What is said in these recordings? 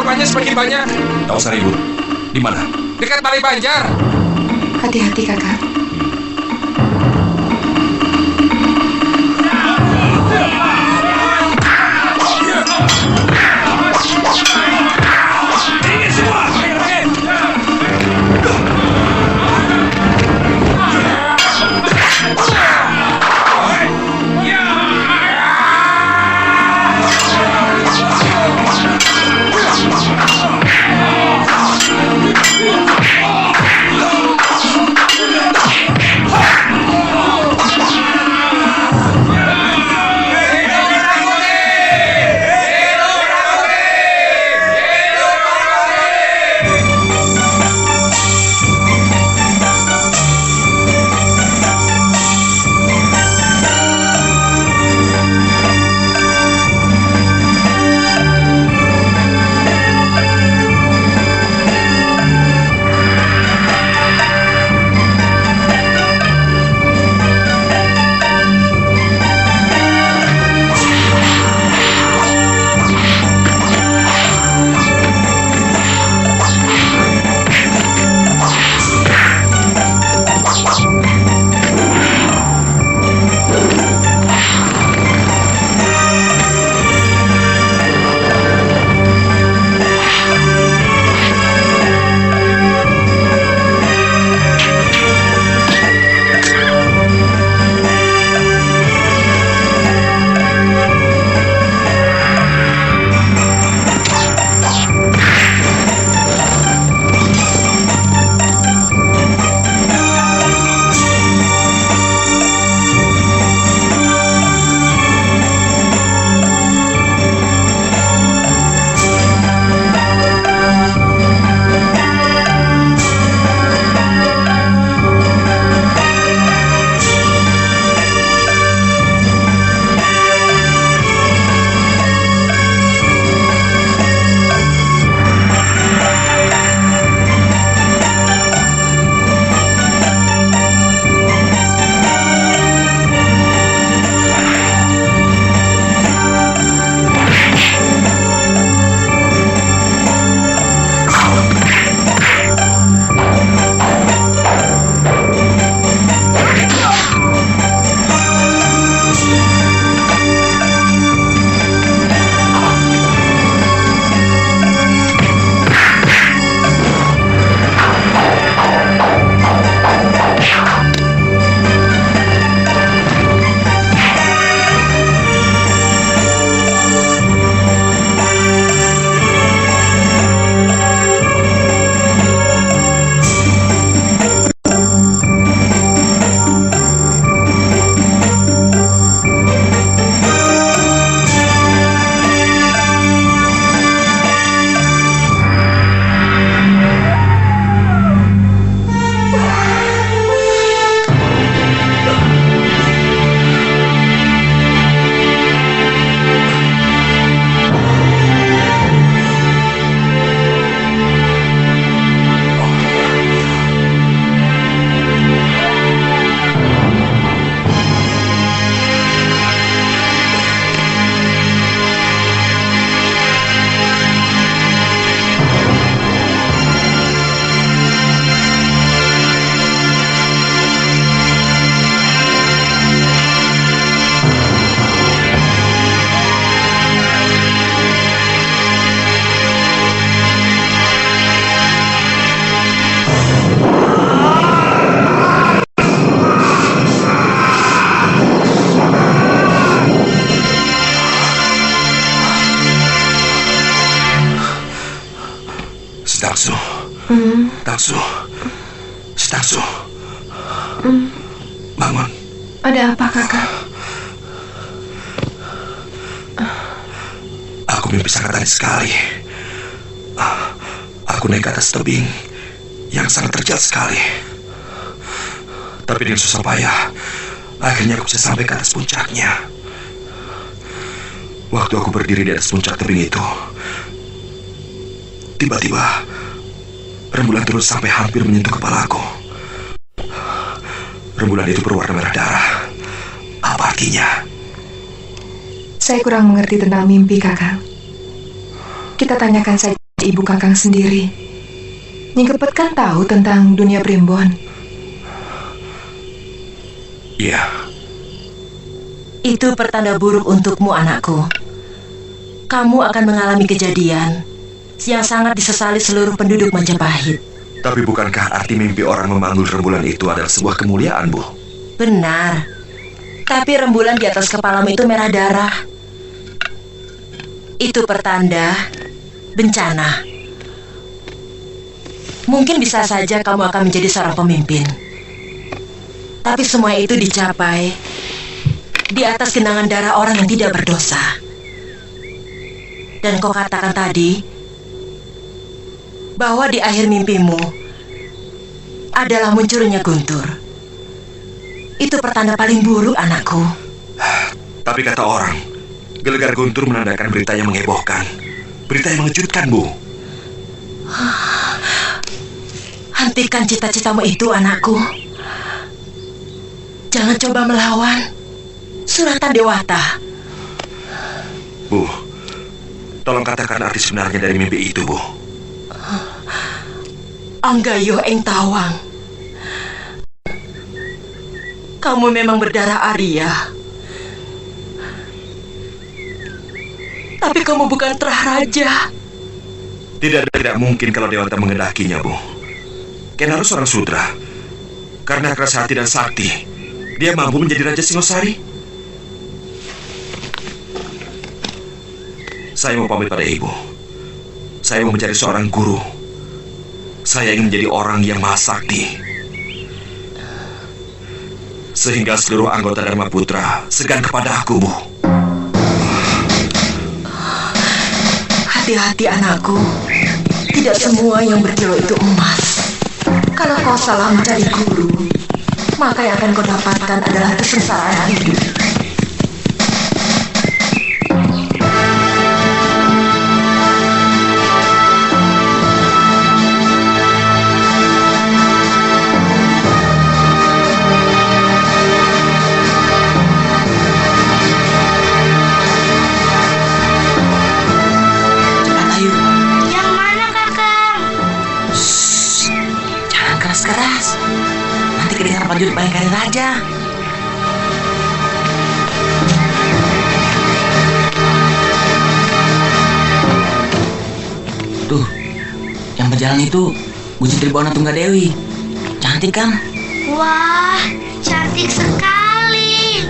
korbannya semakin banyak. Tak usah ribut. Di mana? Dekat Balai Banjar. Hati-hati, Kakak. Taksu. Taksu. Taksu. Bangun. Ada apa, Kakak? Aku mimpi sangat aneh sekali. Aku naik ke atas tebing yang sangat terjal sekali. Tapi dengan susah payah, akhirnya aku bisa sampai ke atas puncaknya. Waktu aku berdiri di atas puncak tebing itu, tiba-tiba rembulan terus sampai hampir menyentuh kepalaku. Rembulan itu berwarna merah darah. Apa artinya? Saya kurang mengerti tentang mimpi, Kakak. Kita tanyakan saja ibu Kakang sendiri. Nyai Kepet kan tahu tentang dunia primbon. Iya. Itu pertanda buruk untukmu, anakku. Kamu akan mengalami kejadian yang sangat disesali seluruh penduduk Majapahit. Tapi bukankah arti mimpi orang memanggul rembulan itu adalah sebuah kemuliaan, Bu? Benar. Tapi rembulan di atas kepalamu itu merah darah. Itu pertanda bencana. Mungkin bisa saja kamu akan menjadi seorang pemimpin. Tapi semua itu dicapai di atas genangan darah orang yang tidak berdosa. Dan kau katakan tadi bahwa di akhir mimpimu adalah munculnya Guntur. Itu pertanda paling buruk, anakku. Tapi kata orang, gelegar Guntur menandakan berita yang menghebohkan. Berita yang mengejutkan, Bu. Hentikan cita-citamu itu, anakku. Jangan coba melawan Surata Dewata. Bu, tolong katakan arti sebenarnya dari mimpi itu, Bu. Anggayo Eng Tawang, kamu memang berdarah Arya. Tapi kamu bukan terah raja. Tidak mungkin kalau Dewata mengendakinya, Bu. Ken harus seorang sudra. Karena keras hati dan sakti, dia mampu menjadi Raja Singosari. Saya mau pamit pada Ibu. Saya mau mencari seorang guru. Saya ingin menjadi orang yang maha sakti, sehingga seluruh anggota Dharma Putra segan kepada aku, Bu. Hati-hati, anakku. Tidak semua yang berkilau itu emas. Kalau kau salah mencari guru, maka yang akan kau dapatkan adalah kesengsaraan hidup. Keras, nanti kedengaran prajurit Bayangkari Raja. Tuh, yang berjalan itu Gusti Tribona Tunggadewi. Cantik kan? Wah, cantik sekali.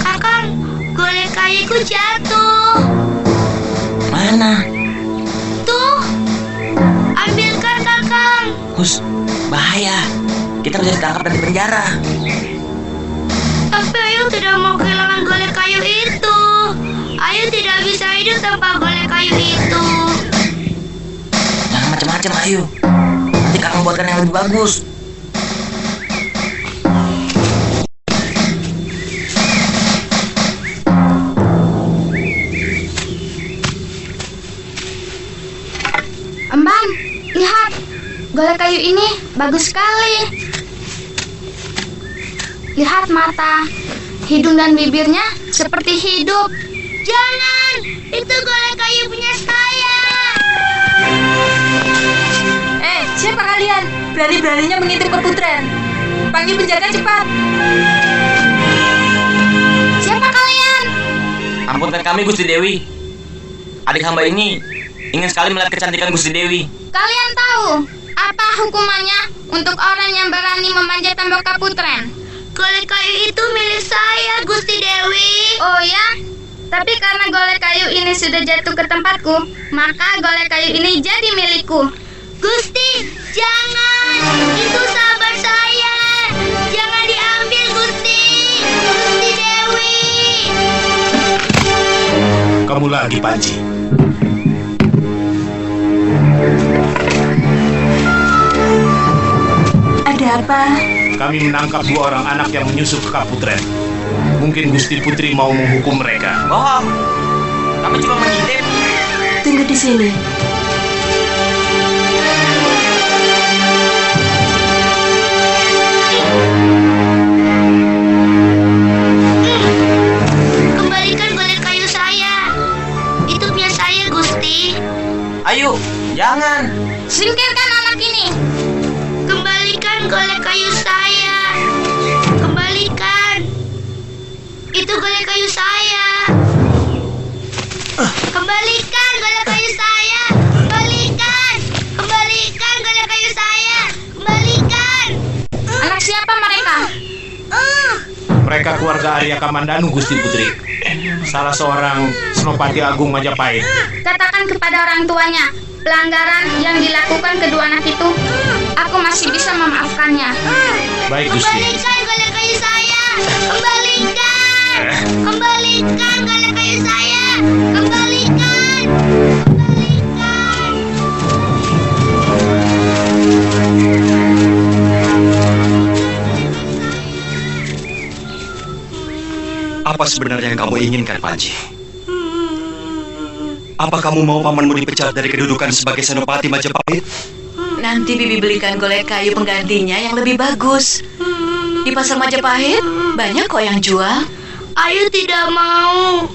Kakang, golek kayuku jatuh. Mana? Tuh, ambilkan Kakang. Hus, bahaya. Kita bisa ditangkap dan dipenjara. Tapi Ayu tidak mau kehilangan golek kayu itu. Ayu tidak bisa hidup tanpa golek kayu itu. Jangan macam-macam, Ayu. Nanti kakang buatkan yang lebih bagus. Embang, lihat. Golek kayu ini bagus sekali. Lihat mata, hidung dan bibirnya seperti hidup. Jangan, itu golek kayu punya saya. Siapa kalian? Berani-beraninya mengintip perputren. Panggil penjaga cepat. Siapa kalian? Ampunkan kami, Gusti Dewi. Adik hamba ini ingin sekali melihat kecantikan Gusti Dewi. Kalian tahu apa hukumannya untuk orang yang berani memanjat tembok Kaputren? Golek kayu itu milik saya, Gusti Dewi. Oh ya? Tapi karena golek kayu ini sudah jatuh ke tempatku, maka golek kayu ini jadi milikku. Gusti, jangan! Itu sahabat saya! Jangan diambil, Gusti! Gusti Dewi! Kamu lagi, Panji. Ada apa? Kami menangkap 2 orang anak yang menyusup ke Kaputren. Mungkin Gusti Putri mau menghukum mereka. Bohong. Kami cuma mengintip. Tunggu di sini. Kembalikan golek kayu saya. Itu Ayo, jangan. Singkirkan anak ini. Kembalikan golek kayu saya. Kembalikan. Itu golek kayu saya. Kembalikan golek kayu saya. Kembalikan. Kembalikan golek kayu saya. Kembalikan. Anak siapa mereka? Mereka keluarga Arya Kamandanu, Gusti Putri. Salah seorang Senopati Agung Majapahit. Katakan kepada orang tuanya, pelanggaran yang dilakukan kedua anak itu, aku masih bisa memaafkannya. Baik, Gusti. Kembalikan golek kayu saya. Kembalikan. Kembalikan golek kayu saya. Kembalikan. Kembalikan. Apa sebenarnya yang kamu inginkan, Panji? Apa kamu mau pamanmu dipecat dari kedudukan sebagai Senopati Majapahit? Nanti Bibi belikan golek kayu penggantinya yang lebih bagus. Di pasar Majapahit banyak kok yang jual. Ayu tidak mau.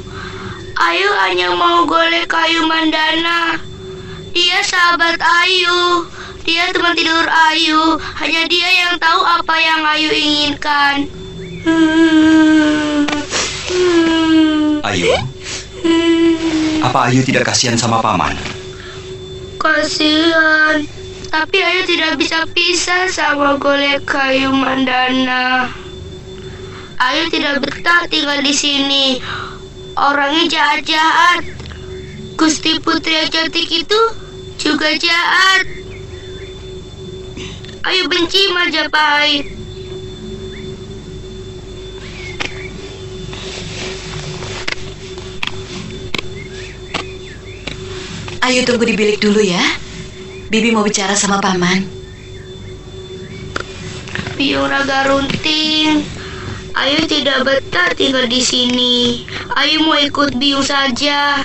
Ayu hanya mau golek kayu Mandana. Dia sahabat Ayu. Dia teman tidur Ayu. Hanya dia yang tahu apa yang Ayu inginkan. Ayu, apa Ayu tidak kasihan sama paman? Kasihan. Tapi Ayu tidak bisa pisah sama golek kayu Mandana. Ayu tidak betah tinggal di sini. Orangnya jahat-jahat. Gusti Putri yang cantik itu juga jahat. Ayu benci Majapahit. Ayo tunggu di bilik dulu ya. Bibi mau bicara sama paman. Biung Raga Runting. Ayu tidak betah tinggal di sini. Ayu mau ikut Biung saja.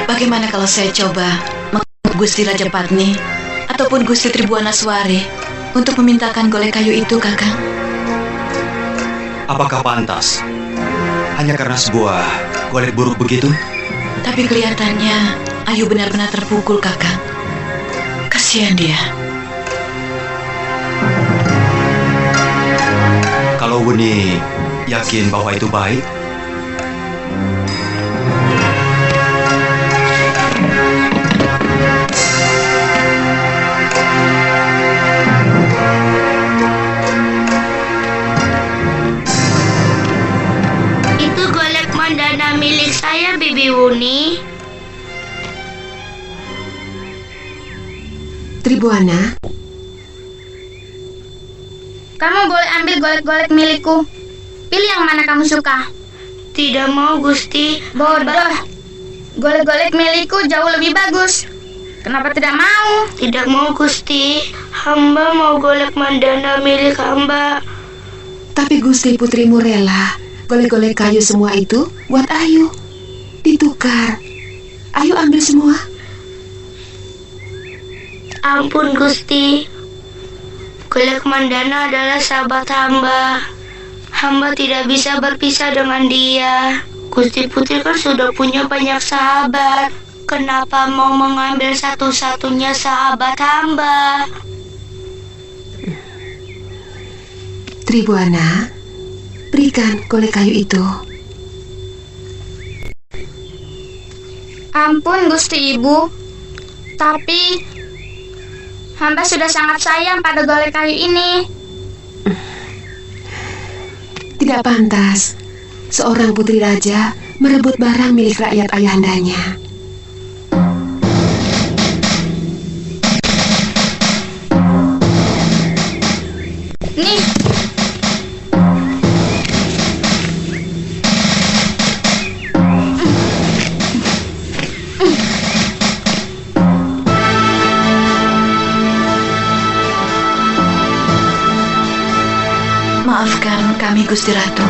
Bagaimana kalau saya coba menghubungi Gusti Rajapatni ataupun Gusti Tribuanaswari untuk memintakan golek kayu itu, Kakang? Apakah pantas? Hanya karena sebuah golek buruk begitu? Tapi kelihatannya Ayu benar-benar terpukul, Kakang. Kasihan dia. Kalau Wuni yakin bahwa itu baik, Itu golek Mandana milik saya, Bibi Wuni. Tribuana, Kamu boleh ambil golek-golek milikku. Pilih yang mana kamu suka. Tidak mau, Gusti. Bodoh. Golek-golek milikku jauh lebih bagus. Kenapa tidak mau? Tidak mau, Gusti. Hamba mau golek Mandana milik hamba. tapi Gusti Putrimu rela golek-golek kayu semua itu buat Ayu. Ditukar. Ayu ambil semua. Ampun, Gusti. Golek Mandana adalah sahabat hamba. Hamba tidak bisa berpisah dengan dia. Gusti Putri kan sudah punya banyak sahabat. Kenapa mau mengambil satu-satunya sahabat hamba? Tribuana, berikan golek kayu itu. Ampun, Gusti Ibu. Tapi hamba sudah sangat sayang pada golek kayu ini. Tidak pantas seorang putri raja merebut barang milik rakyat ayahandanya. Nih. Maafkan kami, Gusti Ratu.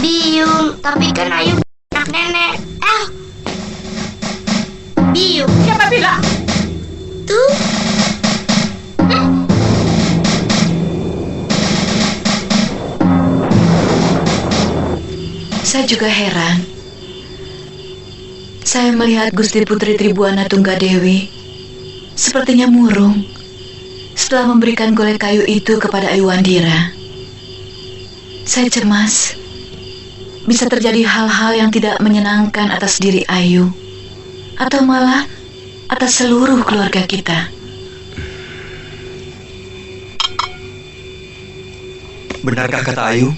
Biung, tapi kan Ayu anak nenek. Biung. Siapa bilang? Tuh. Saya juga heran. Saya melihat Gusti Putri Tribuana Tunggadewi sepertinya murung setelah memberikan golek kayu itu kepada Ayuandira. Saya cemas bisa terjadi hal-hal yang tidak menyenangkan atas diri Ayu atau malah atas seluruh keluarga kita. Benarkah kata Ayu?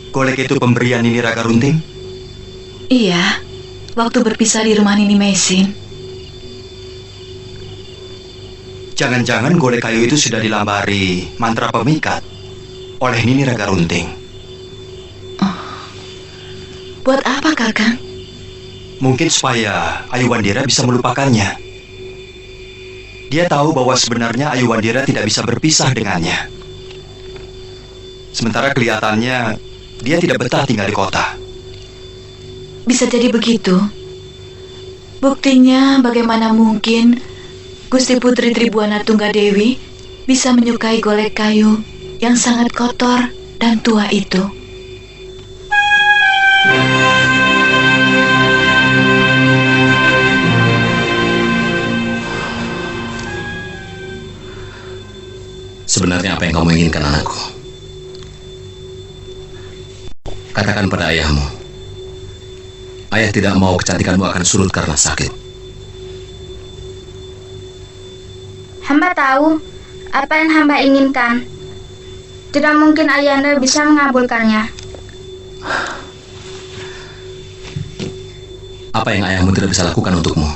Golek itu pemberian Nini Raga Runting? Iya, waktu berpisah di rumah Nini Mesin. Jangan-jangan golek kayu itu sudah dilambari mantra pemikat oleh Nini Raga Runting. Buat apa, Kakang? Mungkin supaya Ayuandira bisa melupakannya. Dia tahu bahwa sebenarnya Ayuandira tidak bisa berpisah dengannya. Sementara kelihatannya dia tidak betah tinggal di kota. Bisa jadi begitu. Buktinya bagaimana mungkin Gusti Putri Tribuana Tunggadewi bisa menyukai golek kayu yang sangat kotor dan tua itu. Sebenarnya apa yang kamu inginkan, anakku? Katakan pada ayahmu. Ayah tidak mau kecantikanmu akan surut karena sakit. Hamba tahu apa yang hamba inginkan. Tidak mungkin Ayahanda bisa mengabulkannya. Apa yang ayahmu tidak bisa lakukan untukmu?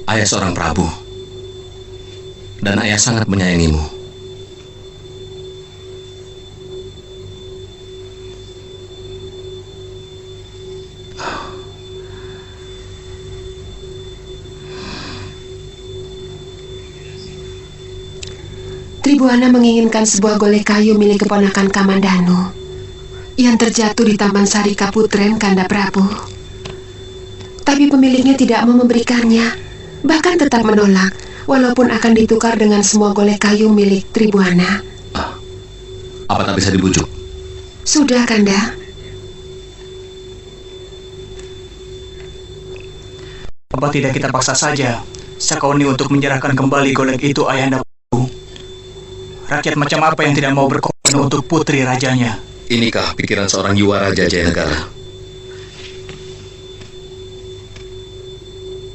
Ayah seorang Prabu. Dan ayah sangat menyayangimu. Tribuana menginginkan sebuah golek kayu milik keponakan Kamandanu yang terjatuh di Taman Sari Kaputren, Kanda Prabu. Tapi pemiliknya tidak mau memberikannya, bahkan tetap menolak, walaupun akan ditukar dengan semua golek kayu milik Tribuana. Apa tak bisa dibujuk? Sudah, Kanda. Apa tidak kita paksa saja Sakauni untuk menyerahkan kembali golek itu, Ayahanda? Rakyat macam apa yang tidak mau berkorban untuk putri rajanya? Inikah pikiran seorang Yuwa Raja Jayanegara?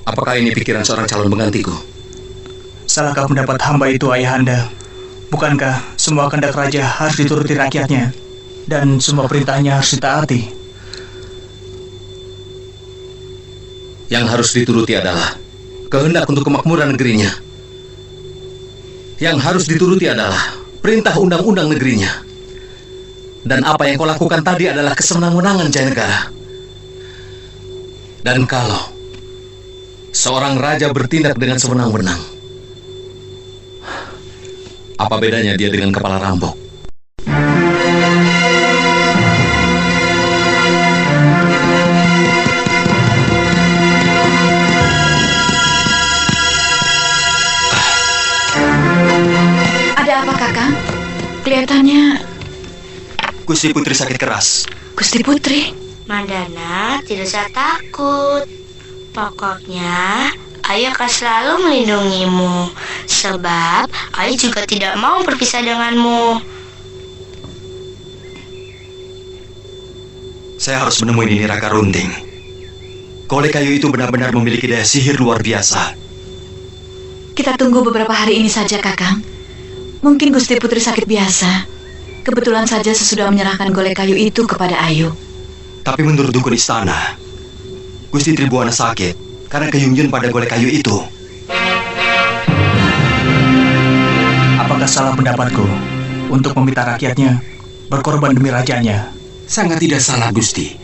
Apakah ini pikiran seorang calon penggantiku? Salahkah pendapat hamba itu, Ayahanda? Bukankah semua kehendak raja harus dituruti rakyatnya? Dan semua perintahnya harus ditaati? Yang harus dituruti adalah kehendak untuk kemakmuran negerinya. Yang harus dituruti adalah perintah undang-undang negerinya. Dan apa yang kau lakukan tadi adalah kesenang-wenangan Jayanegara. Dan kalau seorang raja bertindak dengan sewenang-wenang, apa bedanya dia dengan kepala rampok? Kelihatannya Gusti Putri sakit keras. Gusti Putri? Mandana tidak usah takut. Pokoknya Ayu akan selalu melindungimu. Sebab Ayu juga tidak mau berpisah denganmu. Saya harus menemui Nini Raga Runting. Golek kayu itu benar-benar memiliki daya sihir luar biasa. Kita tunggu beberapa hari ini saja, Kakang. Mungkin Gusti Putri sakit biasa. Kebetulan saja sesudah menyerahkan golek kayu itu kepada Ayu. Tapi menurut dukun istana, Gusti Tribuana sakit karena keyunjun pada golek kayu itu. Apakah salah pendapatku untuk meminta rakyatnya berkorban demi rajanya? Sangat tidak salah, Gusti.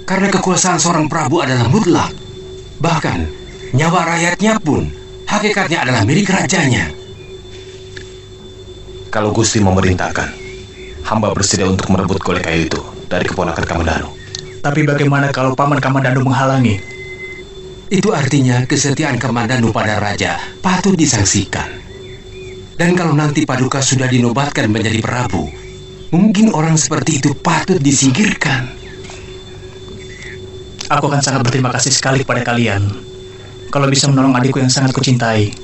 Karena kekuasaan seorang Prabu adalah mutlak. Bahkan nyawa rakyatnya pun hakikatnya adalah milik rajanya. Kalau Gusti memerintahkan, hamba bersedia untuk merebut golek kayu itu dari keponakan Kamandanu. Tapi bagaimana kalau paman Kamandanu menghalangi? Itu artinya kesetiaan Kamandanu pada raja patut disangsikan. Dan kalau nanti Paduka sudah dinobatkan menjadi Prabu, mungkin orang seperti itu patut disingkirkan. Aku akan sangat berterima kasih sekali kepada kalian kalau bisa menolong adikku yang sangat kucintai.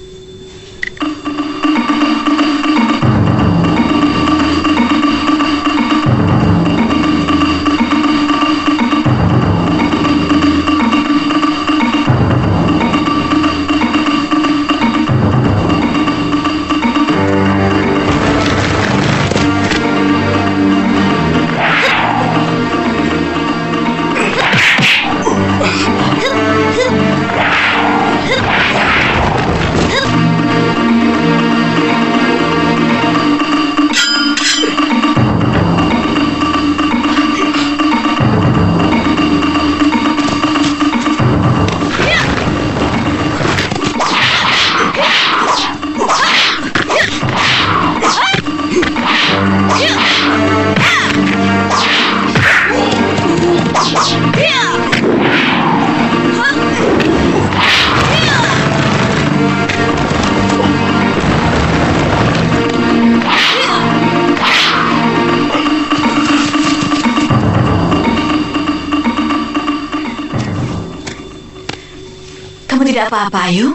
Tidak apa-apa, Ayu.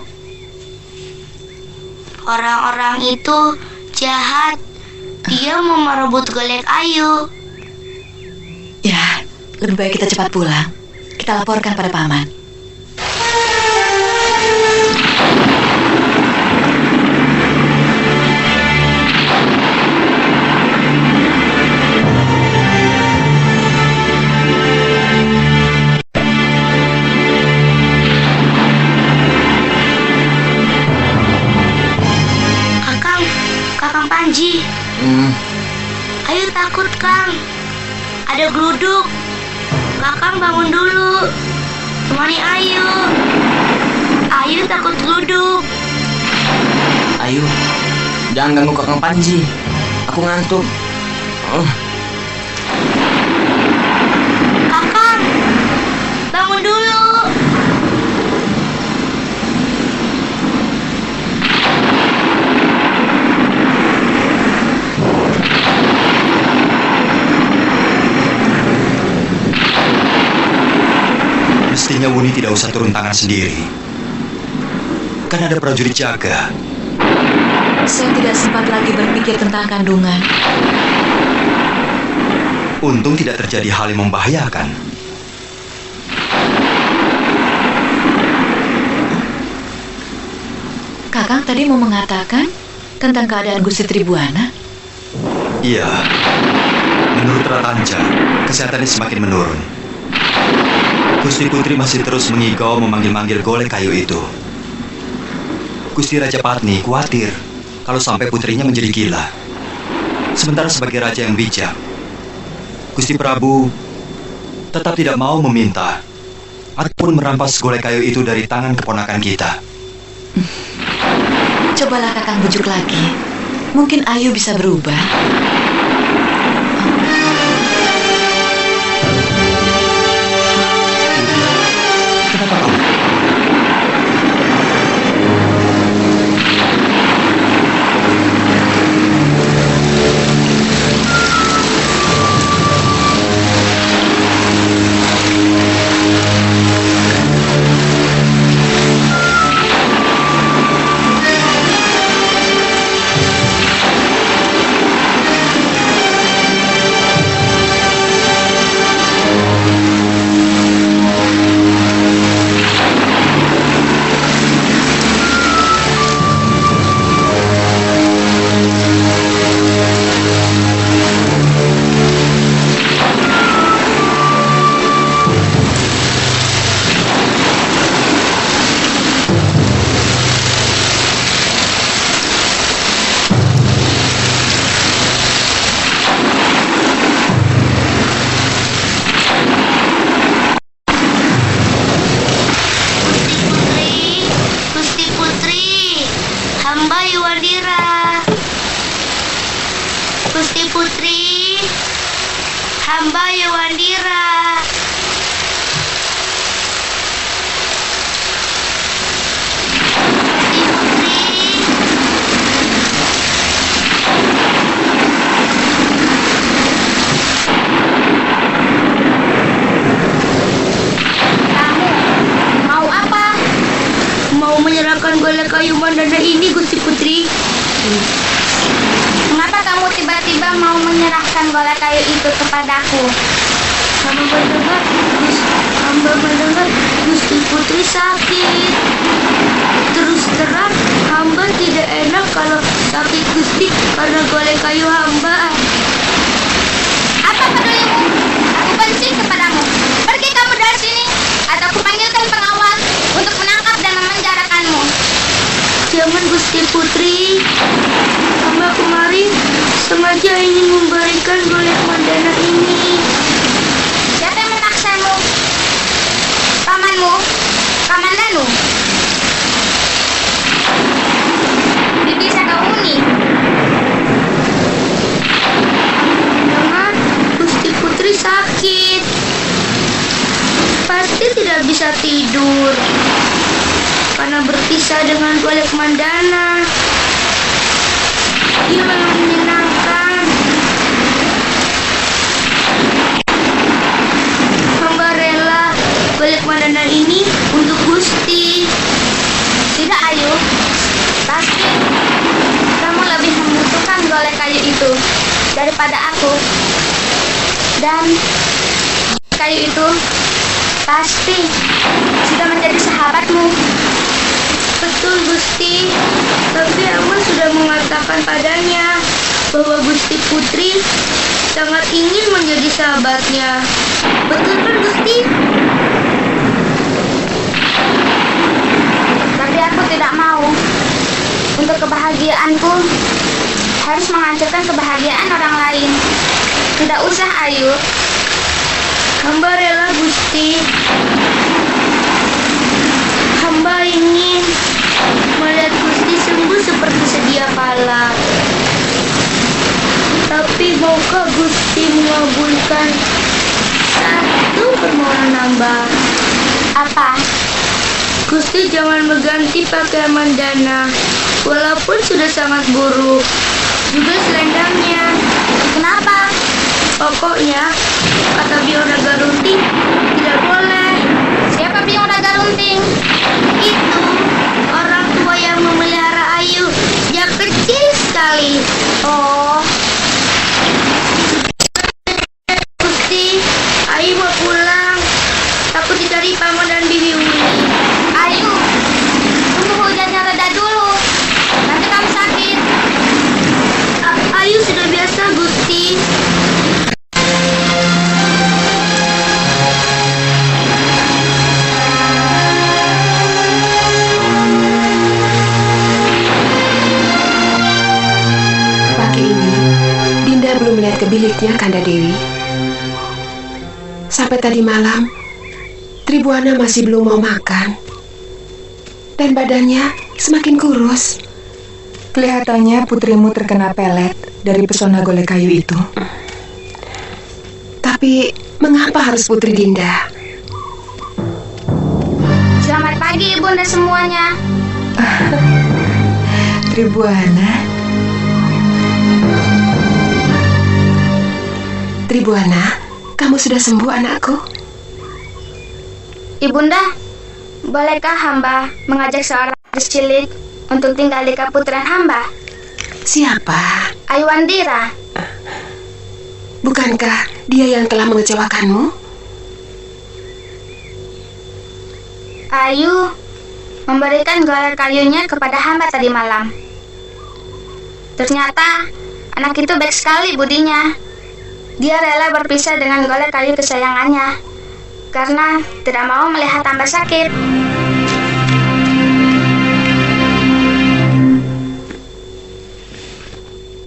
Orang-orang itu jahat. Dia mau merebut golek Ayu. Ya, lebih baik kita cepat pulang. Kita laporkan pada paman. Panji. Ayu takut, Kang. Ada geluduk. Kakang bangun dulu. Temani Ayu. Ayu takut geluduk. Ayu, jangan ganggu Kakang Panji. Aku ngantuk. Kakang, bangun dulu. Mestinya Wuni tidak usah turun tangan sendiri. Kan ada prajurit jaga. Saya tidak sempat lagi berpikir tentang kandungan. Untung tidak terjadi hal yang membahayakan. Kakang tadi mau mengatakan tentang keadaan Gusti Tribuana? Iya. Menurut Ratanja, kesehatannya semakin menurun. Gusti Putri masih terus mengigau memanggil-manggil golek kayu itu. Gusti Raja Patni khawatir kalau sampai putrinya menjadi gila. Sementara sebagai raja yang bijak, Gusti Prabu tetap tidak mau meminta ataupun merampas golek kayu itu dari tangan keponakan kita. Cobalah Kakang bujuk lagi. Mungkin Ayu bisa berubah. Kenapa kamu? hamba Yewandira. Mau menyerahkan golek kayu Mandana ini, Gusti Putri. Mengapa kamu tiba-tiba mau menyerahkan golek kayu itu kepadaku? Hamba mendengar Gusti Putri sakit. Terus terang, hamba tidak enak kalau sakit Gusti karena golek kayu hamba. Apa pedulimu? Aku benci kepadamu. Pergi kamu dari sini, atau aku panggilkan pengawal untuk menangkap dan memenjarakanmu. Jangan, Gusti Putri. Hamba kemarin sengaja ingin memberikan golek Mandana ini. Siapa yang memaksamu? Pamanmu? Kamandanu? Bibi Sakauni? Jangan, Gusti Putri sakit. Pasti tidak bisa tidur karena berpisah dengan golek Mandana. Dia memang menyenangkan. Hamba rela golek Mandana ini untuk Gusti. Tidak, Ayu. Pasti kamu lebih membutuhkan golek kayu itu daripada aku. Dan kayu itu pasti sudah menjadi sahabatmu. Betul, Gusti. Tapi Hamba sudah mengatakan padanya bahwa Gusti Putri sangat ingin menjadi sahabatnya. Betul kan, Gusti? Tapi aku tidak mau. Untuk kebahagiaanku harus menghancurkan kebahagiaan orang lain. Tidak usah, Ayu. Hamba rela, Gusti. Hamba ingin melihat Gusti sembuh seperti sedia kala. Tapi maukah Gusti mengabulkan satu permohonan hamba? Apa? Gusti jangan mengganti pakaian Mandana, walaupun sudah sangat buruk. Juga selendangnya. Kenapa? Pokoknya, kata Biong Naga Runting, tidak boleh. Siapa Biong Naga Runting? Itu orang tua yang memelihara Ayu sejak kecil sekali. Oh. Gusti, Ayu mau pulang. Takut dicari paman dan bibi Uli. Ayu, tunggu hujannya reda dulu. Nanti kamu sakit. Ayu sudah biasa, Gusti. Belum melihat ke biliknya, Kanda Dewi. Sampai tadi malam, Tribuana masih belum mau makan. Dan badannya semakin kurus. Kelihatannya putrimu terkena pelet dari pesona golek kayu itu. Tapi, mengapa harus Putri Dinda? Selamat pagi, Ibunda semuanya. Tribuana. Tribuana, kamu sudah sembuh, anakku? Ibunda, bolehkah hamba mengajak seorang gadis cilik untuk tinggal di kaputren hamba? Siapa? Aywandira. Bukankah dia yang telah mengecewakanmu? Ayu memberikan golek kayunya kepada hamba tadi malam. Ternyata anak itu baik sekali budinya. Dia rela berpisah dengan golek kayu kesayangannya karena tidak mau melihat hamba sakit.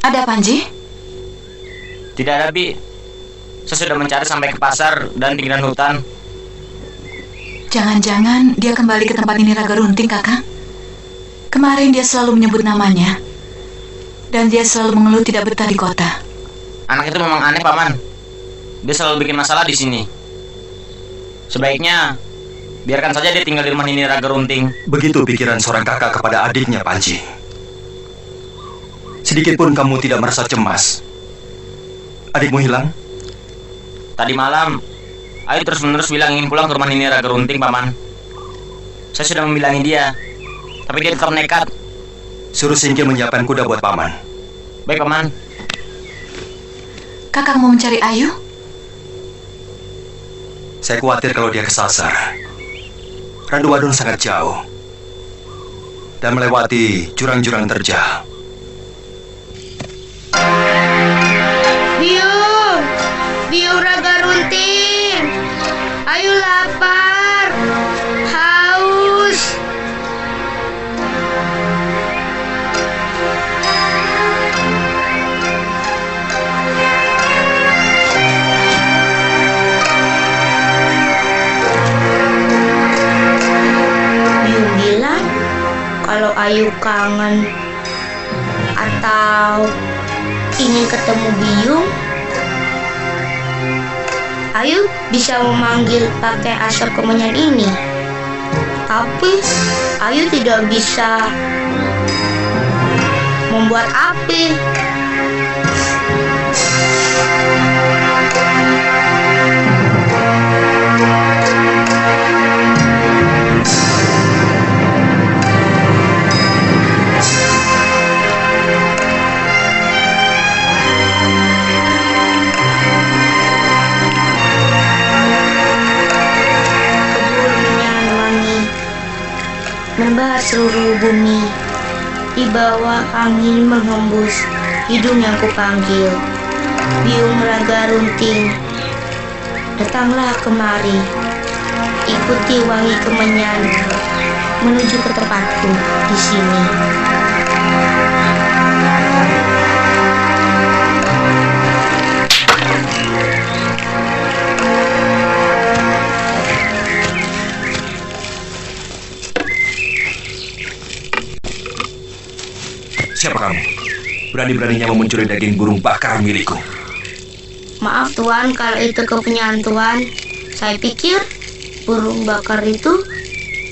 Ada Panji? Tidak ada, Bi. Saya sudah mencari sampai ke pasar dan pinggiran hutan. Jangan-jangan dia kembali ke tempat ini Raga Runting, Kakang. Kemarin dia selalu menyebut namanya. Dan dia selalu mengeluh tidak betah di kota. Anak itu memang aneh, Paman. Dia selalu bikin masalah di sini. Sebaiknya biarkan saja dia tinggal di rumah Nini Raga Runting. Begitu pikiran seorang kakak kepada adiknya, Panji. Sedikit pun kamu tidak merasa cemas. Adikmu hilang? Tadi malam, Ayu terus-menerus bilang ingin pulang ke rumah Nini Raga Runting, Paman. Saya sudah membilangi dia, tapi dia tetap nekat. Suruh Singkil menyiapkan kuda buat Paman. Baik, Paman. Kakak mau mencari Ayu? Saya khawatir kalau dia kesasar. Randuwadon sangat jauh dan melewati jurang-jurang terjal. Biu Raga Runting, Ayu lapar, haus. Biu bilang kalau Ayu kangen atau ingin ketemu Biung, Ayu bisa memanggil pakai asap kemenyan ini. Tapi Ayu tidak bisa membuat api. Membahas seluruh bumi, di bawah angin menghembus hidung yang kupanggil. Biung Raga Runting, datanglah kemari, ikuti wangi kemenyan menuju ke tempatku di sini. Siapa kamu? Berani-beraninya mau mencuri daging burung bakar milikku. Maaf Tuan, kalau itu kepunyaan Tuan. Saya pikir burung bakar itu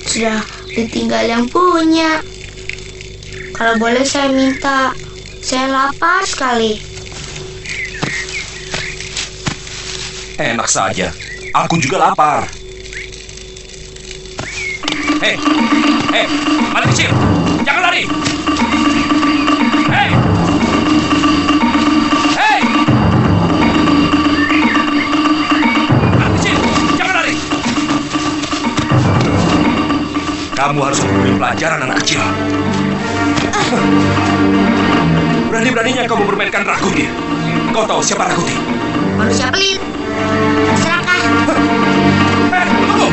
sudah ditinggal yang punya. Kalau boleh saya minta, saya lapar sekali. Enak saja, aku juga lapar. Hei, mana kecil? Jangan lari! Hei! Hei! Anak kecil, jangan lari! Kamu harus memberi pelajaran, anak kecil. Berani-beraninya kamu bermainkan Rakuti. Kau tahu siapa Rakuti? Manusia pelit. Serakah. Tunggu!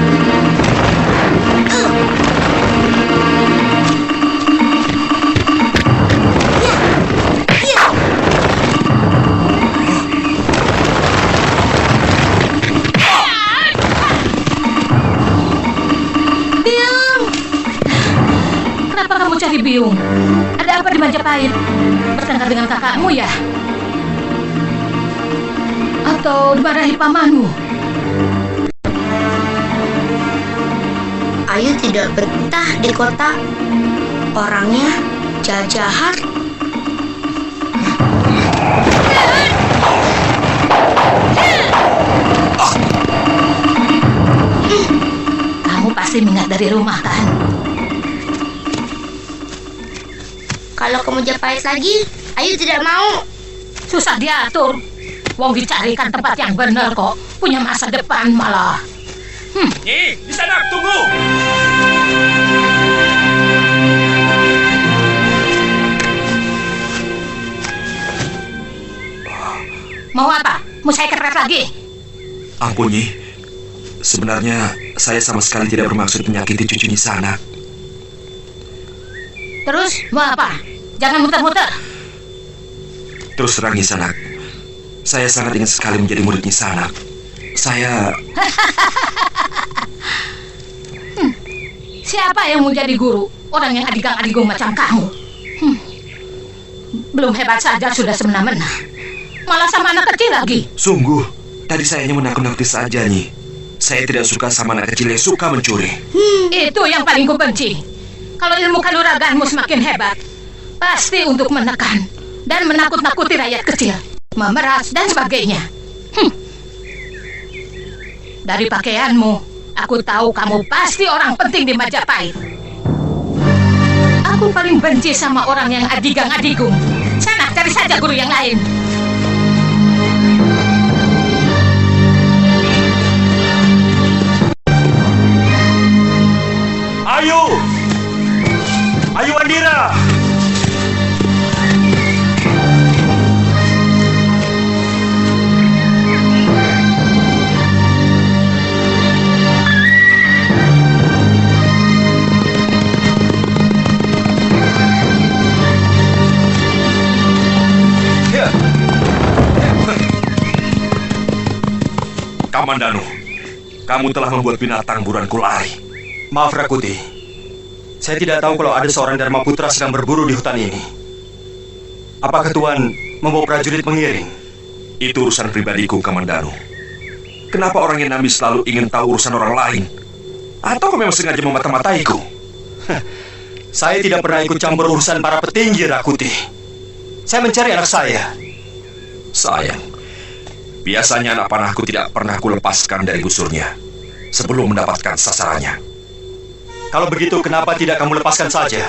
Cari Biung. Ada apa di Majapahit? Bertengkar dengan kakakmu ya? Atau dimarahi pamanmu? Ayu tidak betah di kota. Orangnya jahat. Kamu pasti minat dari rumah kan? Kalau ke Majapahit lagi, Ayu tidak mau. Susah diatur. Wong dicarikan tempat yang benar kok. Punya masa depan malah. Nih, di sana, tunggu! Mau apa? Mau saya kepret lagi? Ampun, Nyi. Sebenarnya saya sama sekali tidak bermaksud menyakiti cucu Nyi Sanak. Terus mau apa? Jangan muter-muter. Terus terang, Nyi Sanak, saya sangat ingin sekali menjadi murid Nyi Sanak. Saya... Siapa yang mau jadi guru? Orang yang adigang-adigung macam kamu. Belum hebat saja sudah semena-mena. Malah sama anak kecil lagi. Sungguh, Tadi saya hanya menakut-nakuti saja, Nyi. Saya tidak suka sama anak kecil yang suka mencuri. Itu yang paling kubenci. Kalau ilmu kanuraganmu semakin hebat, pasti untuk menekan dan menakut-nakuti rakyat kecil, memeras dan sebagainya. Dari pakaianmu, aku tahu kamu pasti orang penting di Majapahit. Aku paling benci sama orang yang adigang-adigung. Sana, cari saja guru yang lain. Ayu! Ayu Wandira! Kamandanu, kamu telah membuat binatang buruanku lari. Maaf Rakuti, saya tidak tahu kalau ada seorang Dharma Putra sedang berburu di hutan ini. Apakah Tuan membawa prajurit mengiring? Itu urusan pribadiku, Kamandanu. Kenapa orang yang Nami selalu ingin tahu urusan orang lain? Atau kau memang sengaja memata-mataiku? Saya tidak pernah ikut campur urusan para petinggi, Rakuti. Saya mencari anak saya. Sayang, biasanya anak panahku tidak pernah kulepaskan dari gusurnya sebelum mendapatkan sasarannya. Kalau begitu, kenapa tidak kamu lepaskan saja?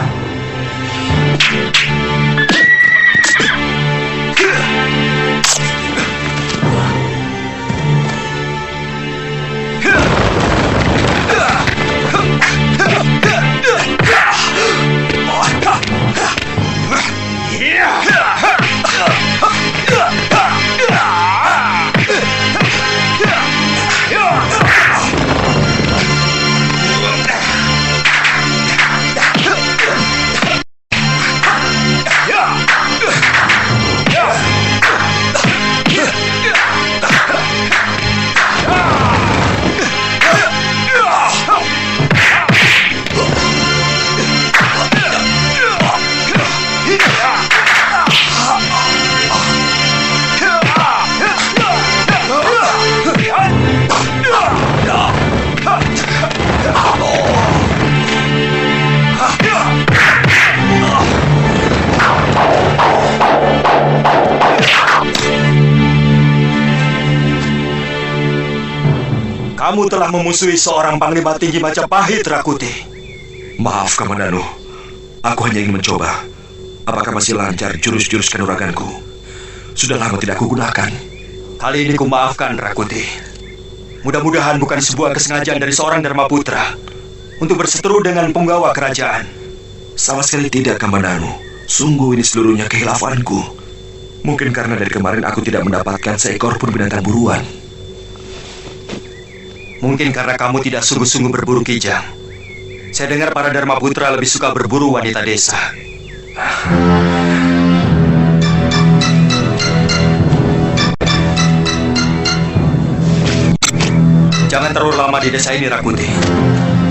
Kamu telah memusuhi seorang panglima tinggi Majapahit, Rakuti. Maaf, Kamandanu. Aku hanya ingin mencoba. Apakah masih lancar jurus-jurus kanuraganku? Sudah lama tidak kugunakan. Kali ini kumaafkan, Rakuti. Mudah-mudahan bukan sebuah kesengajaan dari seorang Dharma Putra untuk berseteru dengan penggawa kerajaan. Sama sekali tidak, Kamandanu. Sungguh ini seluruhnya kehilafanku. Mungkin karena dari kemarin aku tidak mendapatkan seekor pun binatang buruan. Mungkin karena kamu tidak sungguh-sungguh berburu kijang. Saya dengar para Dharma Putra lebih suka berburu wanita desa. Jangan terlalu lama di desa ini, Rakuti.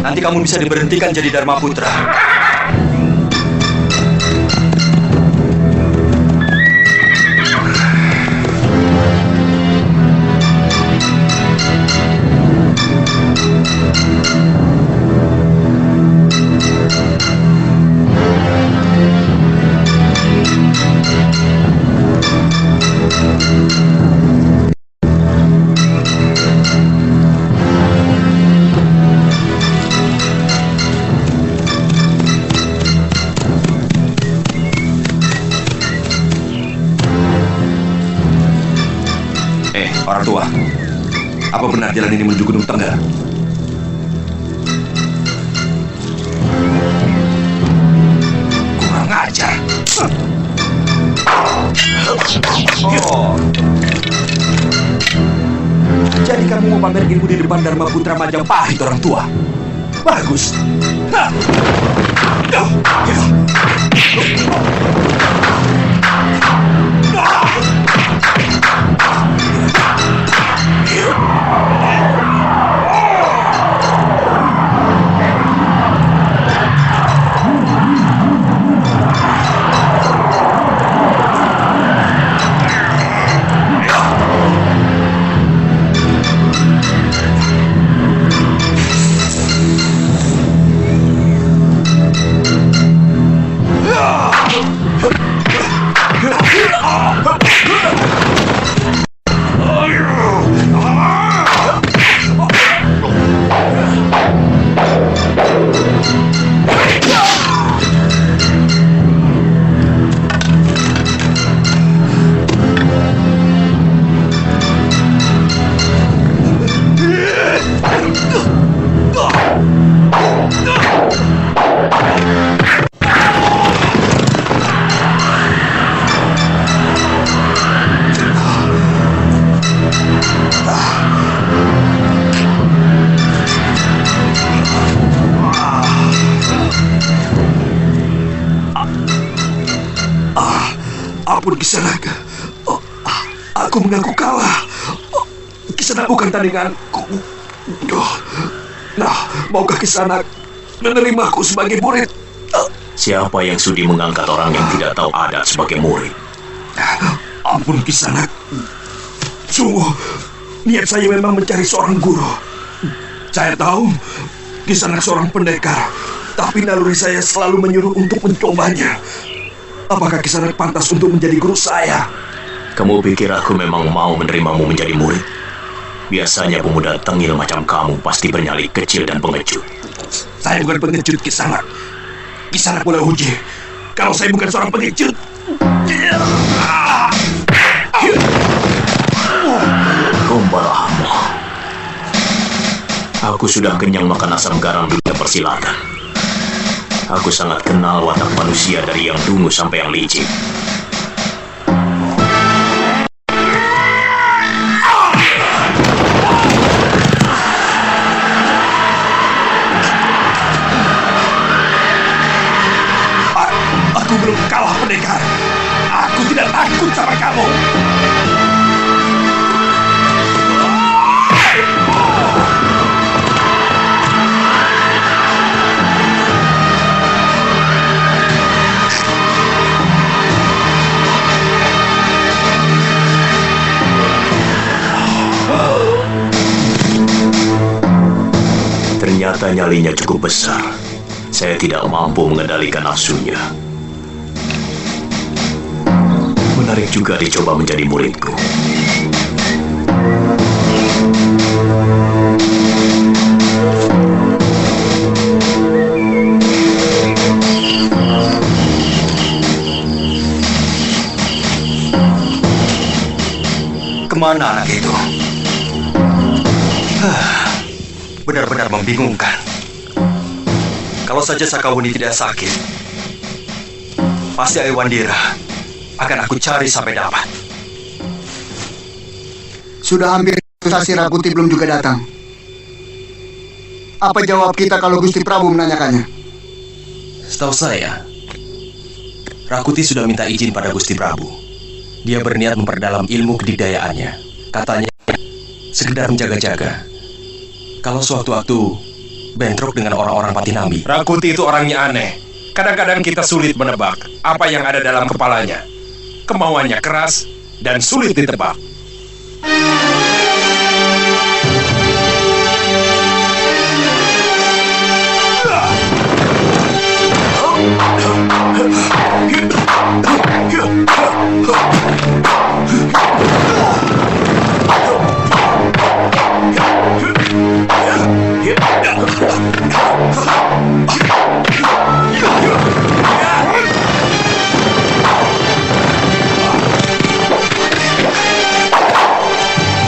Nanti kamu bisa diberhentikan jadi Dharma Putra. Orang tua, apa benar jalan ini menuju Gunung Tengger? Kurang ajar. Jadi kamu mau pamer ilmu di depan Dharma Putra Majapahit, orang tua? Bagus. Aku mengaku kalah. Kisanak bukan tandinganku. Nah, maukah Kisanak menerimaku sebagai murid? Siapa yang sudi mengangkat orang yang tidak tahu adat sebagai murid? Ampun Kisanak. Sungguh, niat saya memang mencari seorang guru. Saya tahu Kisanak seorang pendekar, tapi naluri saya selalu menyuruh untuk mencobanya. Apakah Kisanak pantas untuk menjadi guru saya? Kamu pikir aku memang mau menerimamu menjadi murid? Biasanya pemuda tengil macam kamu pasti bernyali kecil dan pengecut. Saya bukan pengecut, Kisanak. Kisanak boleh uji kalau saya bukan seorang pengecut. Kumbalamu. Aku sudah kenyang makan asam garam dunia persilatan. Aku sangat kenal watak manusia dari yang dungu sampai yang licik. Aku belum kalah, pendekar. Aku tidak takut sama kamu. Ternyata nyalinya cukup besar. Saya tidak mampu mengendalikan nafsunya. Menarik juga dicoba menjadi muridku. Kemana anak itu? Benar-benar membingungkan. Kalau saja Sakawuni tidak sakit, pasti Aiwandira akan aku cari sampai dapat. Sudah hampir Sasi Rakuti belum juga datang. Apa jawab kita kalau Gusti Prabu menanyakannya? Setahu saya, Rakuti sudah minta izin pada Gusti Prabu. Dia berniat memperdalam ilmu kedidayaannya. Katanya, sekedar menjaga-jaga. Kalau suatu waktu bentrok dengan orang-orang Patinambi. Rakuti itu orangnya aneh. Kadang-kadang kita sulit menebak apa yang ada dalam kepalanya. Kemauannya keras dan sulit ditebak.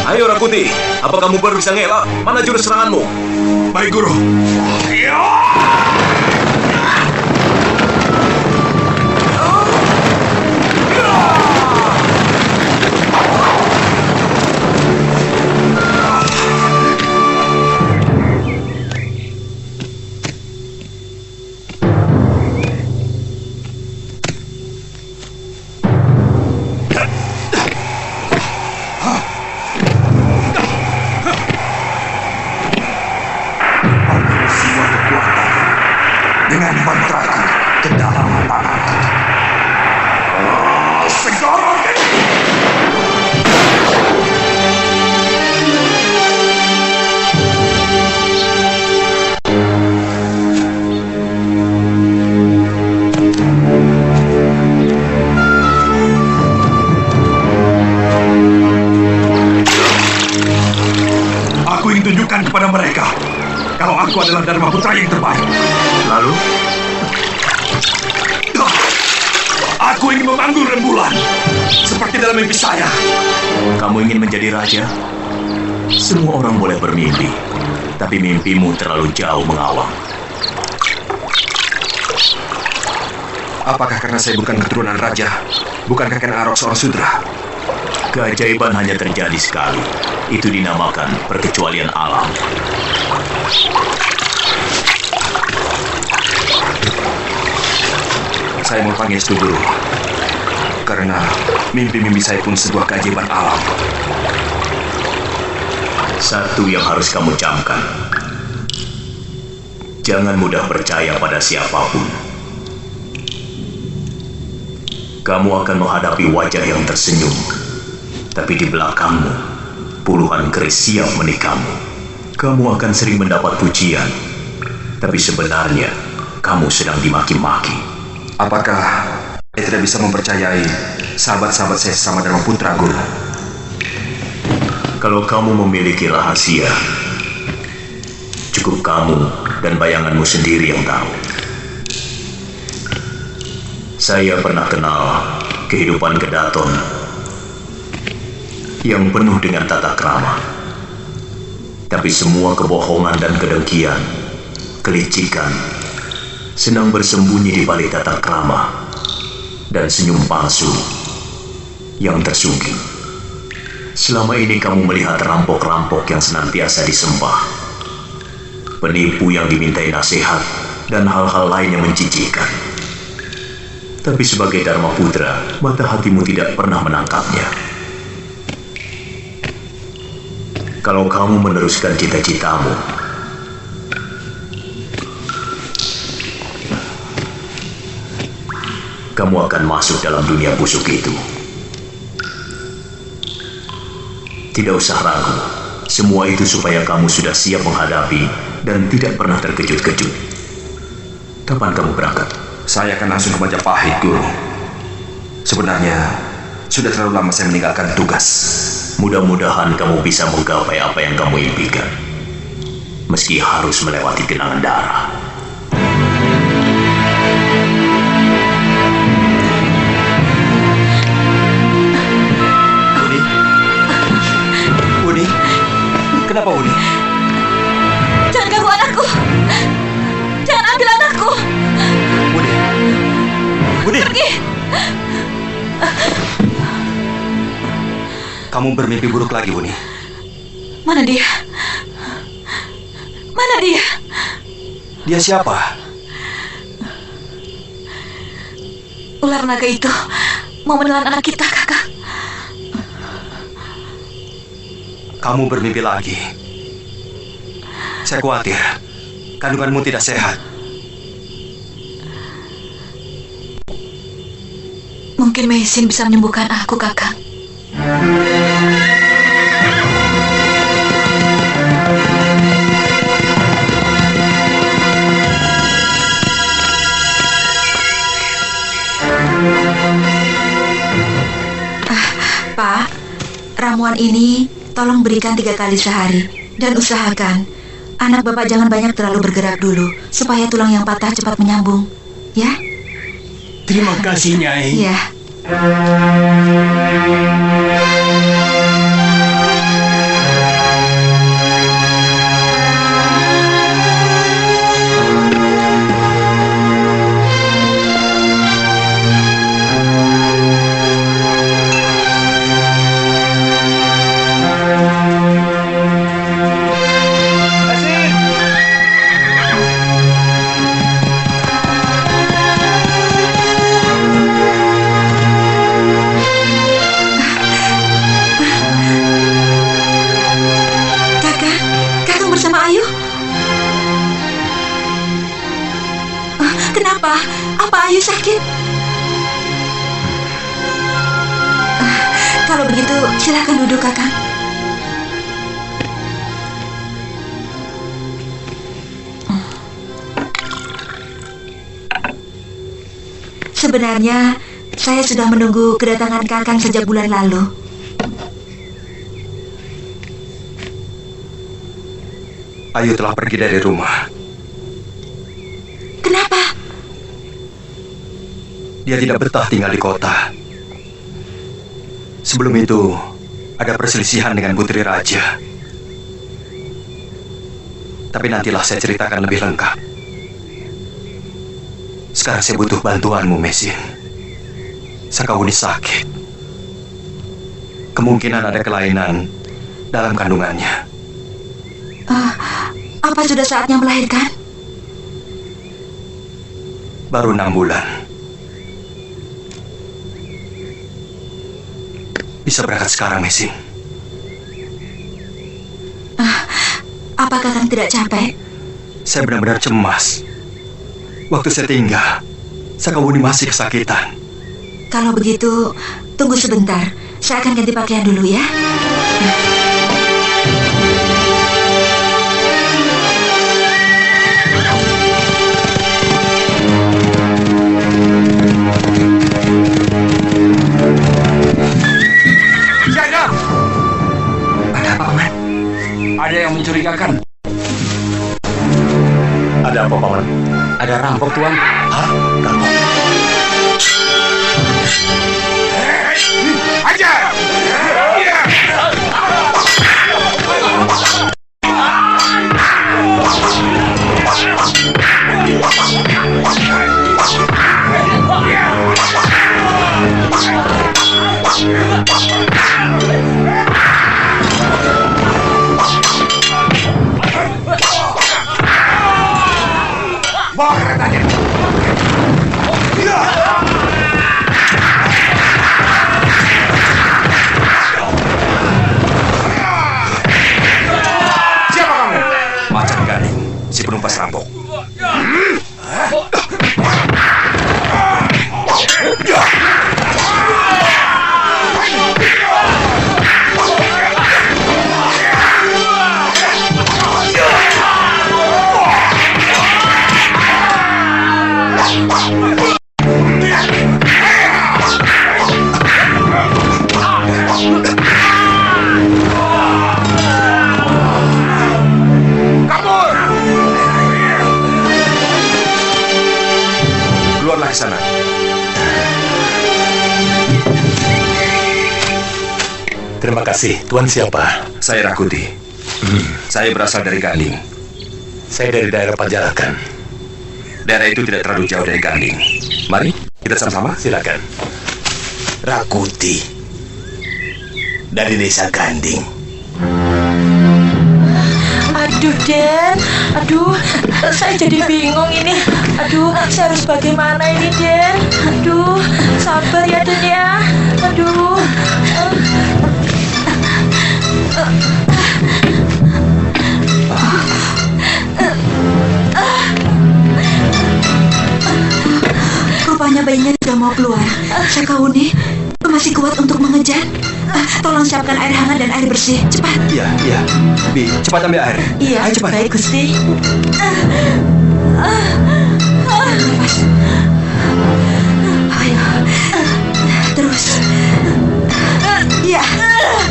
Ayo Rakuti, apa kamu baru bisa ngelak? Mana jurus seranganmu? Baik, Guru. Dengan mantraku ke dalam tanah. Segala aku ingin tunjukkan kepada mereka kalau aku adalah Dharma Putra yang terbaik. Lalu? Aku ingin memanggul rembulan seperti dalam mimpi saya. Kamu ingin menjadi raja? Semua orang boleh bermimpi, tapi mimpimu terlalu jauh mengawang. Apakah karena saya bukan keturunan raja? Bukankah Ken Arok seorang sudra? Keajaiban hanya terjadi sekali. Itu dinamakan perkecualian alam. Saya mau panggil Stu Guru. karena mimpi-mimpi saya pun sebuah keajaiban alam. Satu yang harus kamu camkan. Jangan mudah percaya pada siapapun. Kamu akan menghadapi wajah yang tersenyum, tapi di belakangmu puluhan keris siap menikahmu. Kamu akan sering mendapat pujian, tapi sebenarnya kamu sedang dimaki-maki. Apakah saya tidak bisa mempercayai sahabat-sahabat saya sesama Dharma Putra, Guru? Kalau kamu memiliki rahasia, cukup kamu dan bayanganmu sendiri yang tahu. Saya pernah kenal kehidupan Kedaton yang penuh dengan tata krama. Tapi semua kebohongan dan kedengkian, kelicikan, senang bersembunyi di balik tata krama dan senyum palsu yang tersungkil. Selama ini kamu melihat rampok-rampok yang senantiasa disembah, penipu yang dimintai nasihat, dan hal-hal lain yang mencicikan. Tapi sebagai Dharma Putra, mata hatimu tidak pernah menangkapnya. Kalau kamu meneruskan cita-citamu, kamu akan masuk dalam dunia busuk itu. Tidak usah ragu, semua itu supaya kamu sudah siap menghadapi dan tidak pernah terkejut-kejut. Kapan kamu berangkat? Saya akan langsung ke Majapahit, Guru. Sebenarnya, sudah terlalu lama saya meninggalkan tugas. Mudah-mudahan kamu bisa menggapai apa yang kamu impikan, meski harus melewati genangan darah. Uni? Kenapa, Uni? Jangan ganggu anakku. Jangan ambil anakku. Uni! Pergi. Kamu bermimpi buruk lagi, Uni. Mana dia? Mana dia? Dia siapa? Ular naga itu mau menelan anak kita, Kakak. Kamu bermimpi lagi. Saya khawatir kandunganmu tidak sehat. Mungkin Meisin bisa menyembuhkan aku, Kakak. Pak, ramuan ini tolong berikan 3 kali sehari. Dan usahakan anak Bapak jangan banyak terlalu bergerak dulu, supaya tulang yang patah cepat menyambung. Ya? Terima kasih, Nyai. Iya. Kenapa? Apa Ayu sakit? Kalau begitu, silakan duduk, Kakang. Sebenarnya, saya sudah menunggu kedatangan Kakang sejak bulan lalu. Ayu telah pergi dari rumah. Kenapa? Dia tidak betah tinggal di kota. Sebelum itu, ada perselisihan dengan Putri Raja. Tapi nantilah saya ceritakan lebih lengkap. Sekarang saya butuh bantuanmu, Meisin. Sakauni sakit. Kemungkinan ada kelainan dalam kandungannya. Apa sudah saatnya melahirkan? Baru 6 bulan. bisa berangkat sekarang, Mesing. Apakah Kakang tidak capek? Saya benar-benar cemas. Waktu saya tinggal, Sakawuni masih kesakitan. Kalau begitu, tunggu sebentar. Saya akan ganti pakaian dulu ya. Jaga! Ada apa, Paman? Ada yang mencurigakan. Ada apa, Paman? Ada rampok, Tuan. Hah? Rampok? Ajar! Bawa keretanya. Siapa kamu? Macan Gading, si penumpas rampok. Kabur! Keluarlah ke sana. Terima kasih. Tuan siapa? Saya Rakuti. Saya berasal dari Ganding. Saya dari daerah Panjarakan. Daerah itu tidak terlalu jauh dari Ganding. Mari, kita sama-sama. Silakan. Rakuti dari desa Ganding. Aduh, Den. Aduh, saya jadi bingung ini. Aduh, saya harus bagaimana ini, Den? Aduh, sabar ya, Den ya. Aduh. Rupanya bayinya sudah mau keluar. Sakawuni masih kuat untuk mengejar. Tolong siapkan air hangat dan air bersih. Cepat. Iya, iya. Bi, cepat ambil air. Iya, ayo cepat. Baik, Gusti. Lepas. Ayo. Terus. Iya.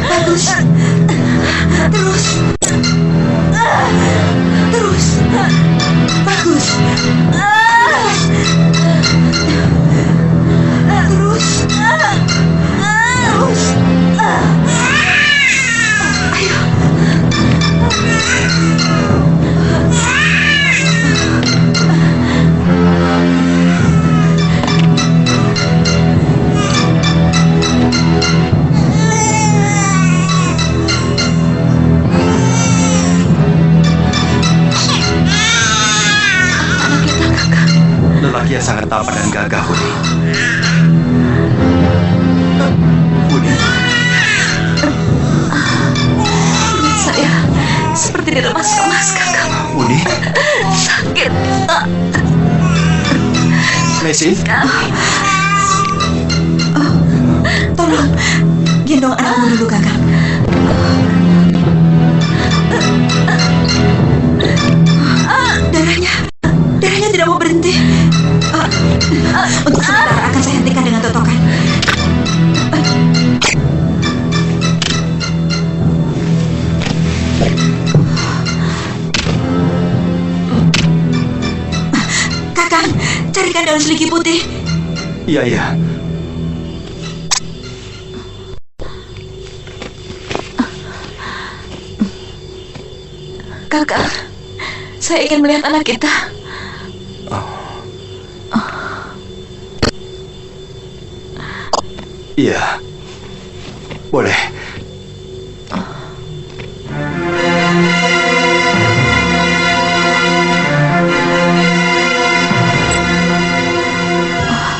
Bagus. Terus. Terus. Bagus. Lepas. Terus. Terus. Ayo. Lelaki yang sangat tampan dan gagah, Budi. Budi. Saya seperti diremas-remas, Kakak. Budi. Sakit. Messi. Tolong gendong anakmu dulu, Kakak. Darahnya tidak mau berhenti. Untuk sementara akan saya hentikan dengan totokan. Kakang, carikan daun seligi putih. Iya, iya. Kakang, saya ingin melihat anak kita. Iya. Boleh.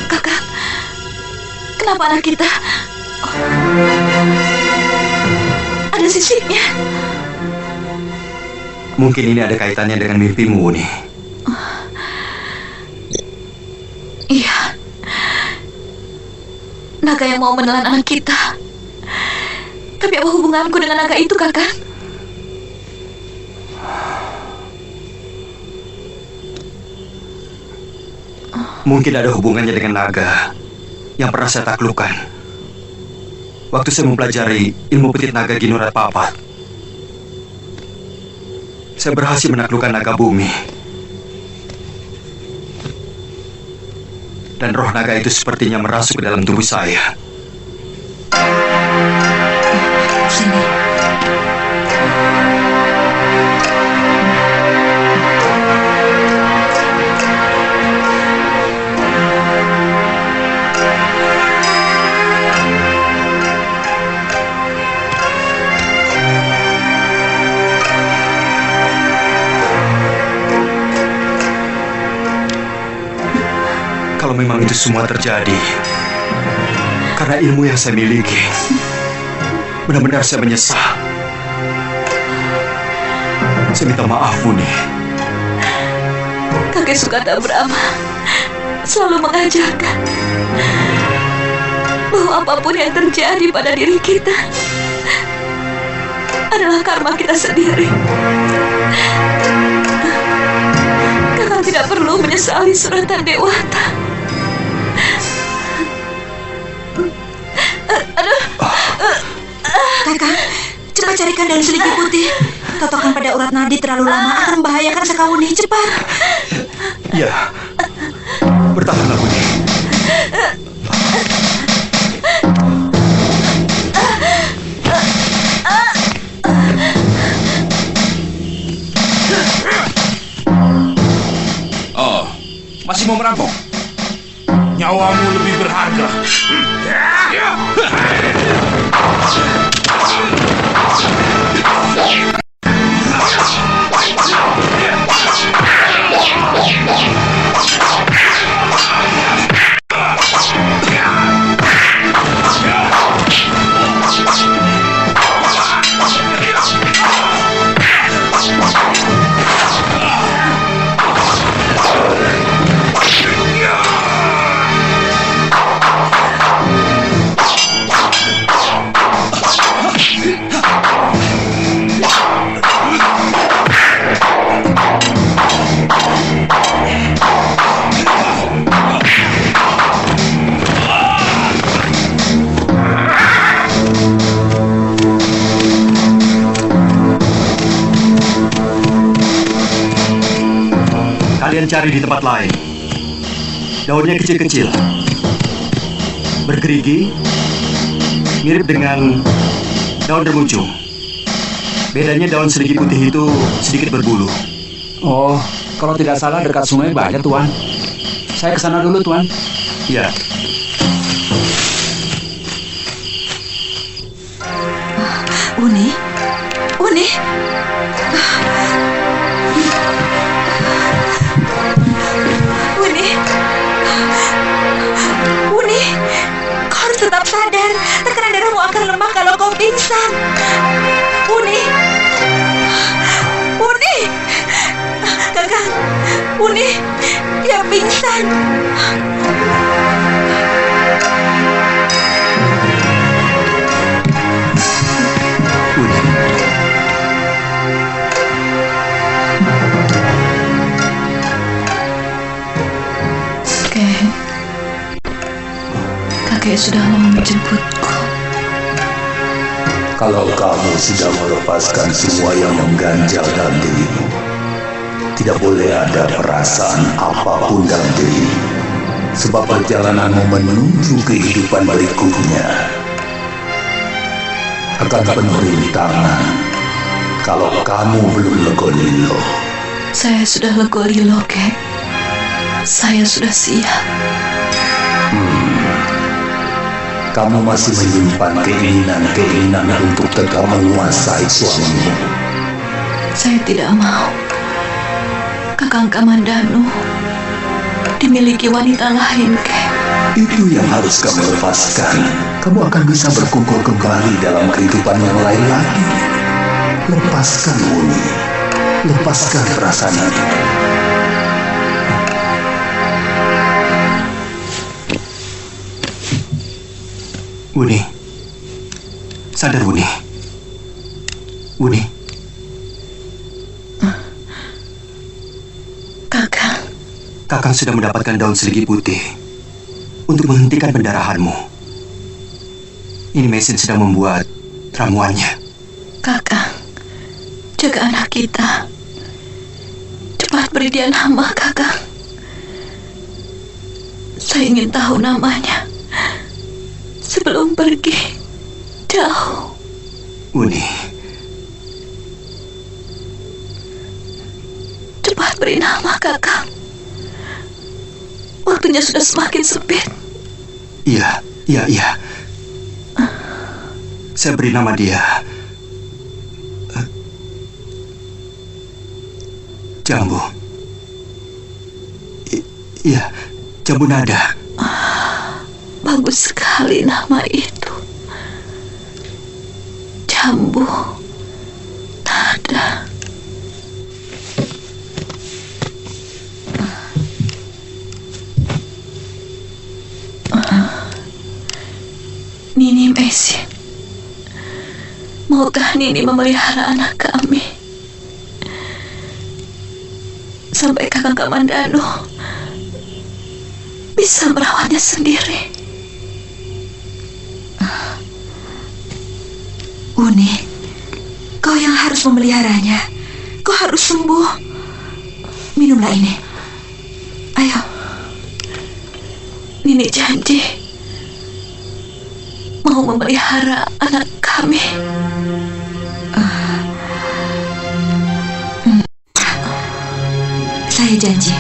Kakang, kenapa anak kita? Ada sisiknya. Mungkin ini ada kaitannya dengan mimpimu, Wuni. Iya. Naga yang mau menelan anak kita. Tapi apa hubunganku dengan naga itu, Kakang? Mungkin ada hubungannya dengan naga yang pernah saya taklukkan waktu saya mempelajari ilmu petit naga Ginurat Papat. Saya berhasil menaklukkan naga bumi. Dan roh naga itu sepertinya merasuk ke dalam tubuh saya. Sini. Kalau memang itu semua terjadi karena ilmu yang saya miliki, benar-benar saya menyesal. Saya minta maaf, Wuni. Kakek Sukata Brahma selalu mengajarkan bahwa apapun yang terjadi pada diri kita adalah karma kita sendiri. Kakak tidak perlu menyesali suratan Dewata. Kakak, cepat carikan daun seligi putih. Totokan pada urat nadi terlalu lama akan membahayakan Sekawuni. Cepat. Ya, bertahanlah, Wuni. Oh, masih mau merampok? Nyawamu lebih berharga. Kalian cari di tempat lain. Daunnya kecil-kecil, bergerigi, mirip dengan daun remuncung. Bedanya daun seligi putih itu sedikit berbulu. Oh, kalau tidak salah dekat sungai banyak, Tuan. Saya ke sana dulu, Tuan. Ya. Wuni, Wuni. Wuni, kau harus tetap sadar. Tekanan darahmu akan lemah kalau kau pingsan. Wuni, Wuni, Kakang, Wuni, dia pingsan. Kakek sudah mau menjemputku. Kalau kamu sudah melepaskan semua yang mengganjal dalam dirimu, tidak boleh ada perasaan apapun dalam dirimu, sebab perjalananmu menuju kehidupan berikutnya akan penuh rintangan kalau kamu belum legolilo. Saya sudah legolilo, Kek. Saya sudah siap. Kamu masih menyimpan keinginan untuk tetap menguasai suamimu. Saya tidak mau Kakang Kamandanu dimiliki wanita lain, Kek. Itu yang harus kamu lepaskan. Kamu akan bisa berkumpul kembali dalam kehidupan yang lain lagi. Lepaskan Uni. Lepaskan perasaan itu. Uni. Sadar, Uni. Uni. Kakang sudah mendapatkan daun seligi putih untuk menghentikan pendarahanmu. Ini mesin sedang membuat ramuannya. Kakang, jaga anak kita. Cepat beri dia nama, Kakang. Saya ingin tahu namanya sebelum pergi jauh. Uni. Cepat beri nama, Kakang. Waktunya sudah semakin sempit. Iya. Saya beri nama dia Jambu. Iya, Jambu Nada. Bagus sekali nama itu. Jambu Nada. Nini Mesin, maukah Nini memelihara anak kami sampai Kakang Kamandanu bisa merawatnya sendiri? Uni, kau yang harus memeliharanya. Kau harus sembuh. Minumlah ini. Ayo. Nini janji mau memelihara anak kami. Saya janji.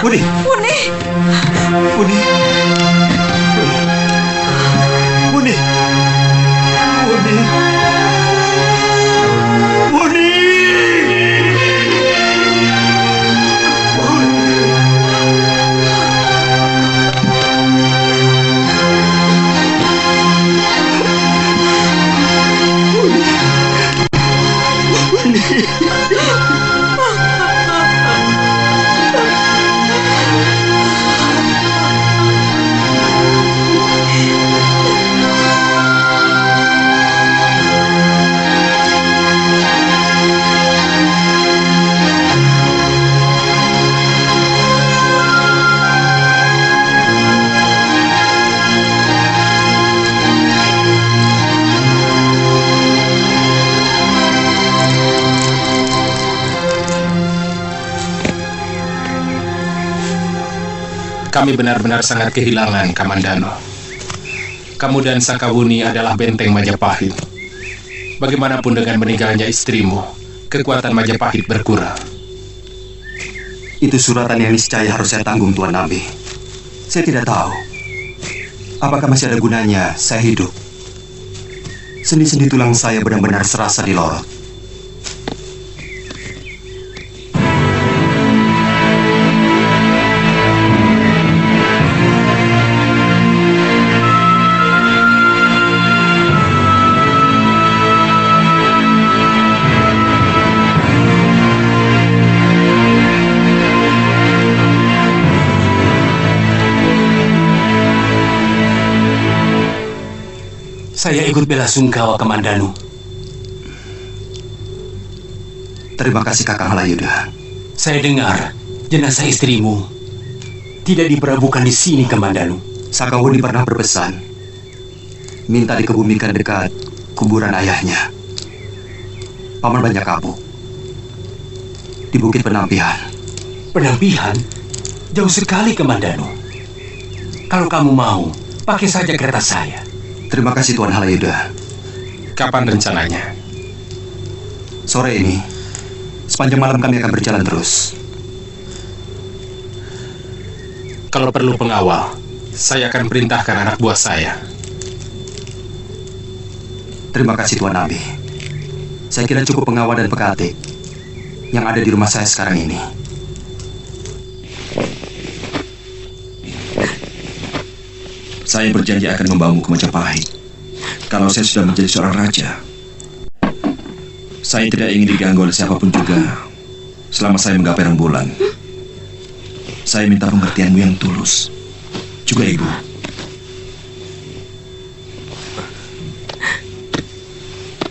Uni. Uni. Uni. Uni. Uni. Kami benar-benar sangat kehilangan Kamandanu. Kamu dan Sakawuni adalah benteng Majapahit. Bagaimanapun dengan meninggalnya istrimu, kekuatan Majapahit berkurang. Itu suratan yang niscaya harus saya tanggung, Tuan Nabi. Saya tidak tahu apakah masih ada gunanya saya hidup. Sendi-sendi tulang saya benar-benar serasa dilorot. Saya ikut belasungkawa Kamandanu. Terima kasih Kakang Halayuda. Saya dengar jenazah istrimu tidak diperlabuhkan di sini, Kamandanu. Sakawuni pernah berpesan minta dikebumikan dekat kuburan ayahnya, Paman Banyak Kabuk, di Bukit Penampihan. Penampihan? Jauh sekali, Kamandanu. Kalau kamu mau, pakai saja kereta saya. Terima kasih Tuan Halayuda. Kapan rencananya? Sore ini. Sepanjang malam kami akan berjalan terus. Kalau perlu pengawal, saya akan perintahkan anak buah saya. Terima kasih Tuan Abi. Saya kira cukup pengawal dan pekatik yang ada di rumah saya sekarang ini. Saya berjanji akan membawamu ke Majapahit. Kalau saya sudah menjadi seorang raja, saya tidak ingin diganggu oleh siapapun juga selama saya menggapai rembulan. Saya minta pengertianmu yang tulus. Juga Ibu.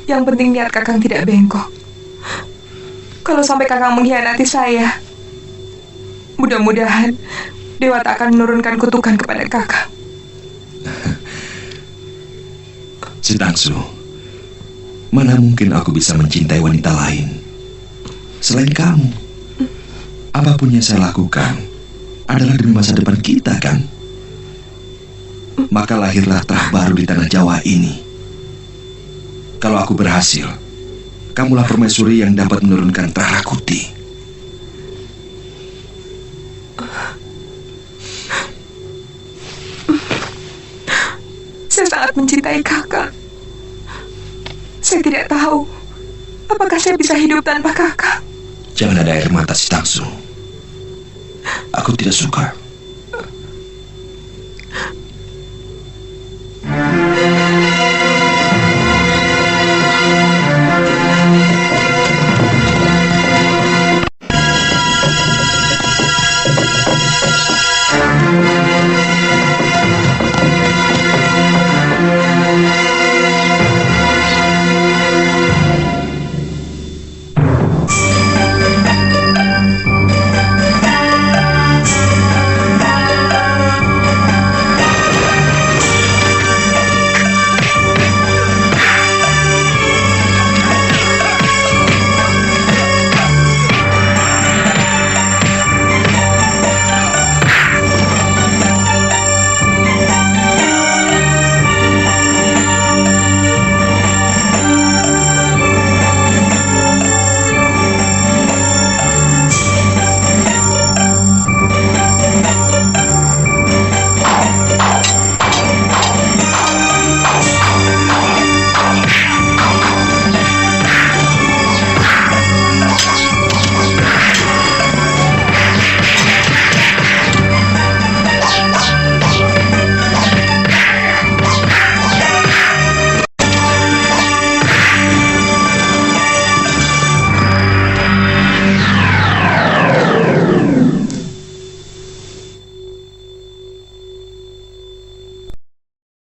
Yang penting niat Kakang tidak bengkok. Kalau sampai Kakang mengkhianati saya, mudah-mudahan Dewa tak akan menurunkan kutukan kepada Kakang. Sitangsu, mana mungkin aku bisa mencintai wanita lain selain kamu? Apapun yang saya lakukan adalah demi masa depan kita, kan? Maka lahirlah terah baru di tanah Jawa ini. Kalau aku berhasil, kamulah permaisuri yang dapat menurunkan terah Rakuti. Saya sangat mencintai Kakang. Saya tidak tahu apakah saya bisa hidup tanpa Kakang. Jangan ada air mata, Sitangsu. Aku tidak suka.